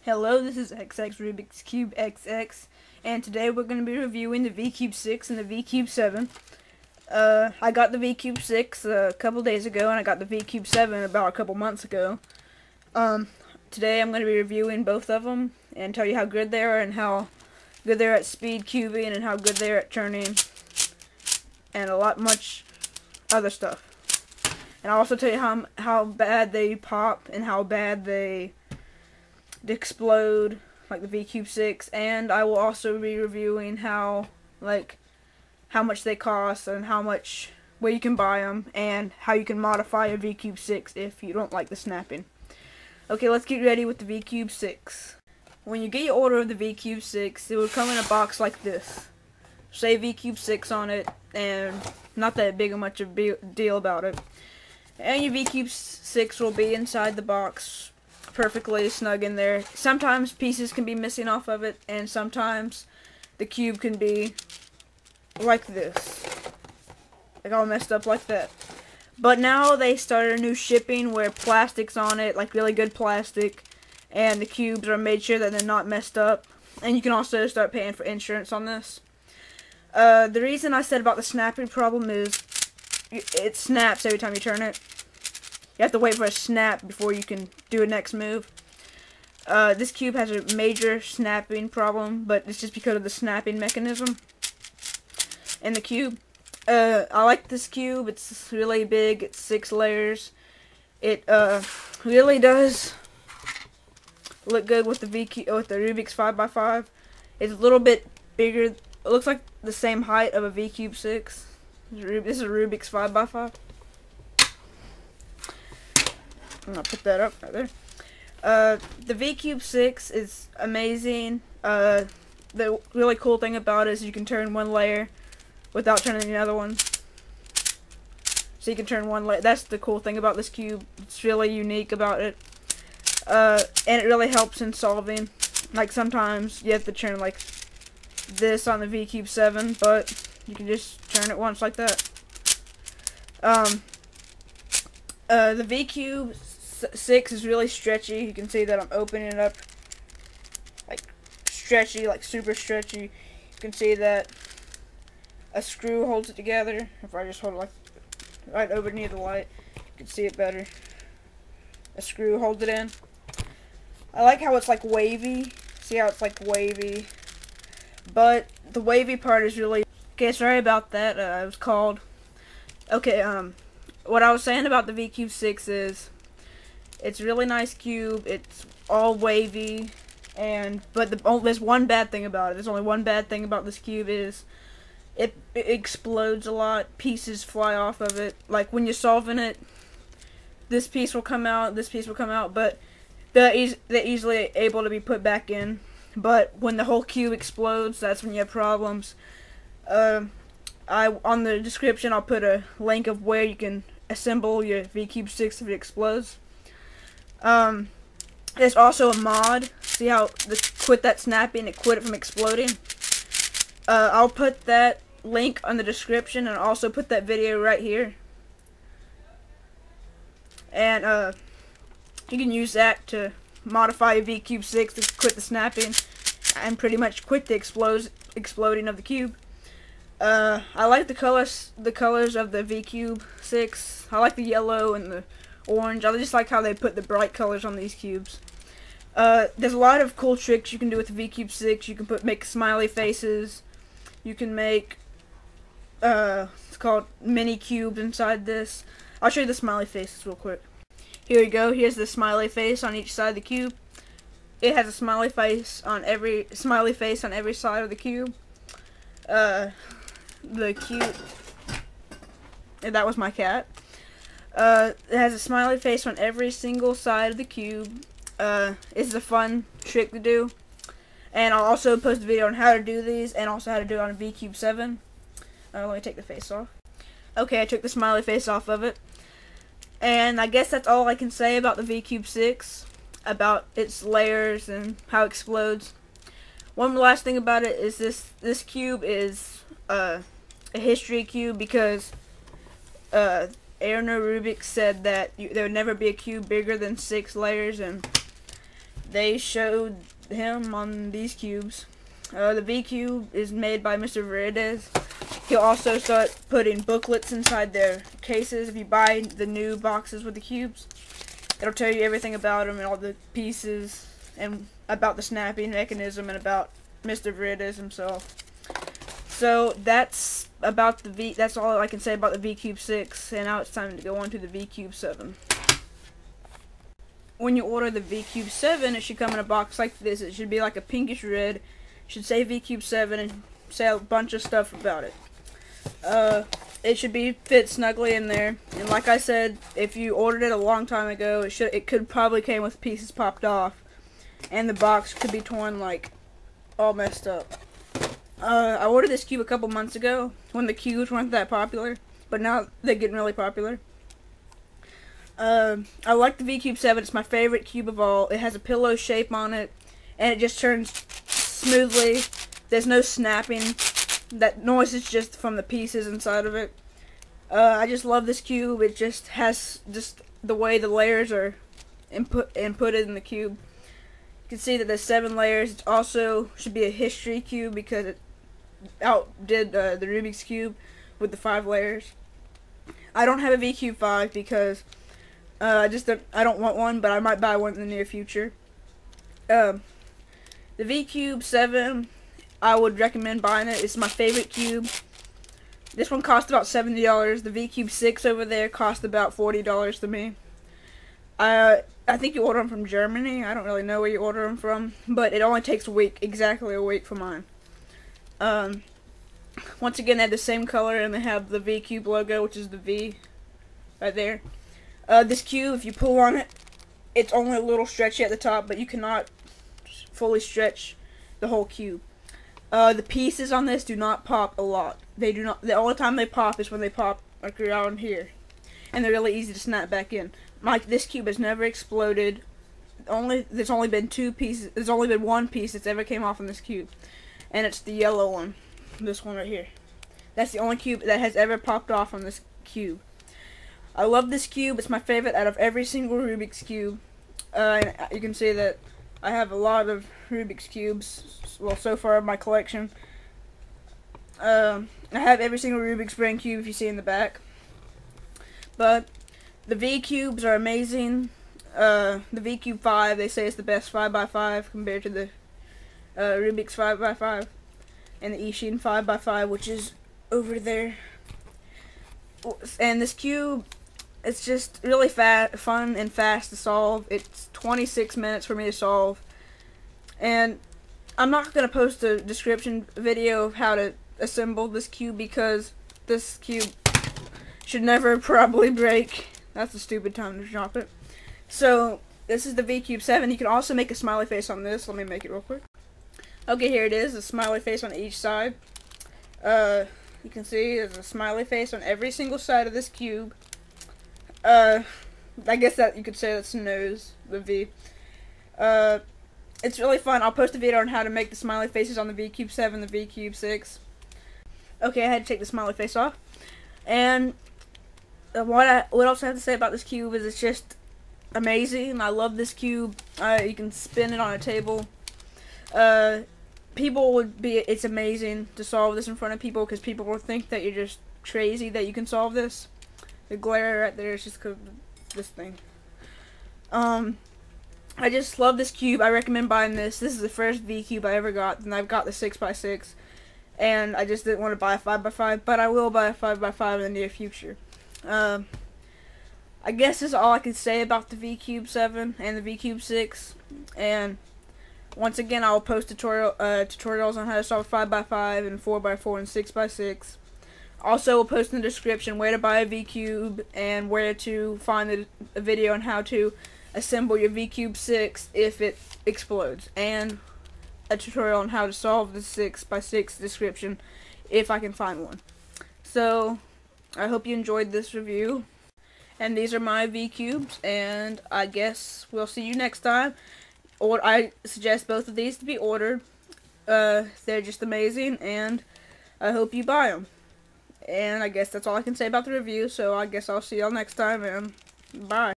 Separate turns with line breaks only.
Hello, this is XX Rubik's Cube XX, and today we're going to be reviewing the V-Cube 6 and the V-Cube 7. I got the V-Cube 6 a couple days ago, and I got the V-Cube 7 about a couple months ago. Today I'm going to be reviewing both of them, and tell you how good they are, and how good they're at speed cubing, and how good they're at turning, and much other stuff. And I'll also tell you how bad they pop, and how bad they explode, like the V-Cube 6, and I will also be reviewing how much they cost, and where you can buy them, and how you can modify a V-Cube 6 if you don't like the snapping. Okay, let's get ready with the V-Cube 6. When you get your order of the V-Cube 6, it will come in a box like this. Say V-Cube 6 on it, and not that big of much of a deal about it. And your V-Cube 6 will be inside the box, perfectly snug in there. Sometimes pieces can be missing off of it, and sometimes the cube can be like this, like all messed up like that. But now they started a new shipping where plastic's on it, like really good plastic, and the cubes are made sure that they're not messed up. And you can also start paying for insurance on this. The reason I said about the snapping problem is it snaps every time you turn it. You have to wait for a snap before you can do a next move. This cube has a major snapping problem, but it's just because of the snapping mechanism in the cube. I like this cube. It's really big. It's 6 layers. It really does look good with the Rubik's 5x5. It's a little bit bigger. It looks like the same height of a V-Cube 6. This is a Rubik's 5x5. I'm gonna put that up right there. The V-Cube 6 is amazing. The really cool thing about it is you can turn one layer without turning the other one. So you can turn one layer. That's the cool thing about this cube. It's really unique about it. And it really helps in solving. Like sometimes you have to turn like this on the V-Cube 7, but you can just turn it once like that. The V-Cube 6 is really stretchy. You can see that I'm opening it up like stretchy, like super stretchy. You can see that a screw holds it together. If I just hold it like right over near the light, you can see it better. A screw holds it in. I like how it's like wavy. See how it's like wavy? But the wavy part is really... Okay, sorry about that. It was called... Okay, what I was saying about the V-Cube 6 is it's a really nice cube. It's all wavy, but there's one bad thing about it. There's only one bad thing about this cube is it explodes a lot. Pieces fly off of it. Like when you're solving it, this piece will come out, this piece will come out, but they're easily able to be put back in. But when the whole cube explodes, that's when you have problems. On the description, I'll put a link of where you can assemble your V-Cube 6 if it explodes. There's also a mod. See how quit that snapping, it quit it from exploding. I'll put that link on the description, and I'll also put that video right here. And you can use that to modify your V-Cube 6 to quit the snapping and pretty much quit the exploding of the cube. I like the colors of the V-Cube 6. I like the yellow and the orange. I just like how they put the bright colors on these cubes. There's a lot of cool tricks you can do with the V-Cube 6. You can make smiley faces. You can make it's called mini cubes inside this. I'll show you the smiley faces real quick. Here we go. Here's the smiley face on each side of the cube. It has a smiley face on every side of the cube. That was my cat. It has a smiley face on every single side of the cube. It's a fun trick to do. And I'll also post a video on how to do these, and also how to do it on a V-Cube 7. Let me take the face off. Okay, I took the smiley face off of it. And I guess that's all I can say about the V-Cube 6. About its layers and how it explodes. One last thing about it is this cube is a history cube because Erno Rubik said that there would never be a cube bigger than 6 layers, and they showed him on these cubes. The V cube is made by Mr. Verides. He'll also start putting booklets inside their cases. If you buy the new boxes with the cubes, it'll tell you everything about them and all the pieces and about the snapping mechanism and about Mr. Verides himself. So that's about that's all I can say about the V Cube 6, and now it's time to go on to the V Cube 7. When you order the V Cube 7, it should come in a box like this. It should be like a pinkish red. It should say V Cube 7 and say a bunch of stuff about it. It should fit snugly in there. And like I said, if you ordered it a long time ago, it could probably came with pieces popped off, and the box could be torn, like all messed up. I ordered this cube a couple months ago when the cubes weren't that popular, but now they're getting really popular. I like the V Cube 7. It's my favorite cube of all. It has a pillow shape on it, and it just turns smoothly. There's no snapping. That noise is just from the pieces inside of it. I just love this cube. It just has the way the layers are inputted in the cube. You can see that there's 7 layers. It also should be a history cube because it outdid the Rubik's Cube with the 5 layers. I don't have a V Cube 5 because I don't want one, but I might buy one in the near future. The V Cube 7, I would recommend buying it. It's my favorite cube. This one cost about $70. The V Cube 6 over there cost about $40 to me. I think you order them from Germany. I don't really know where you order them from, but it only takes exactly a week for mine. Once again, they have the same color, and they have the V Cube logo, which is the V right there. This cube, if you pull on it, it's only a little stretchy at the top, but you cannot fully stretch the whole cube. The pieces on this do not pop a lot. They do not. The only time they pop is when they pop like around here, and they're really easy to snap back in. This cube has never exploded. There's only been 2 pieces. There's only been 1 piece that's ever came off on this cube, and it's the yellow one. This one right here. That's the only cube that has ever popped off on this cube. I love this cube. It's my favorite out of every single Rubik's Cube. You can see that I have a lot of Rubik's Cubes, well, so far in my collection. I have every single Rubik's brand cube if you see in the back. But the V Cubes are amazing. The V Cube 5, they say it's the best 5x5 compared to the Rubik's 5x5. And the Ishin 5x5, which is over there. And this cube, it's just really fun and fast to solve. It's 26 minutes for me to solve. And I'm not going to post a description video of how to assemble this cube because this cube should never probably break. That's a stupid time to drop it. So, this is the V Cube 7. You can also make a smiley face on this. Let me make it real quick. Okay, here it is. A smiley face on each side. You can see there's a smiley face on every single side of this cube. I guess that you could say that's the nose, the V. It's really fun. I'll post a video on how to make the smiley faces on the V Cube 7, the V Cube 6. Okay, I had to take the smiley face off. And what else I have to say about this cube is it's just amazing. I love this cube. You can spin it on a table. It's amazing to solve this in front of people because people will think that you're just crazy that you can solve this. The glare right there is just because of this thing. I just love this cube. I recommend buying this. This is the first V Cube I ever got, and I've got the 6x6. And I just didn't want to buy a 5x5, but I will buy a 5x5 in the near future. I guess that's all I can say about the V Cube 7 and the V Cube 6. And once again, I will post tutorials on how to solve 5x5 and 4x4 and 6x6. Also, we'll post in the description where to buy a V Cube and where to find a video on how to assemble your V Cube 6 if it explodes. And a tutorial on how to solve the 6x6 description if I can find one. So, I hope you enjoyed this review. And these are my V Cubes, and I guess we'll see you next time. Or I suggest both of these to be ordered. They're just amazing, and I hope you buy them. And I guess that's all I can say about the review, so I guess I'll see y'all next time, and bye.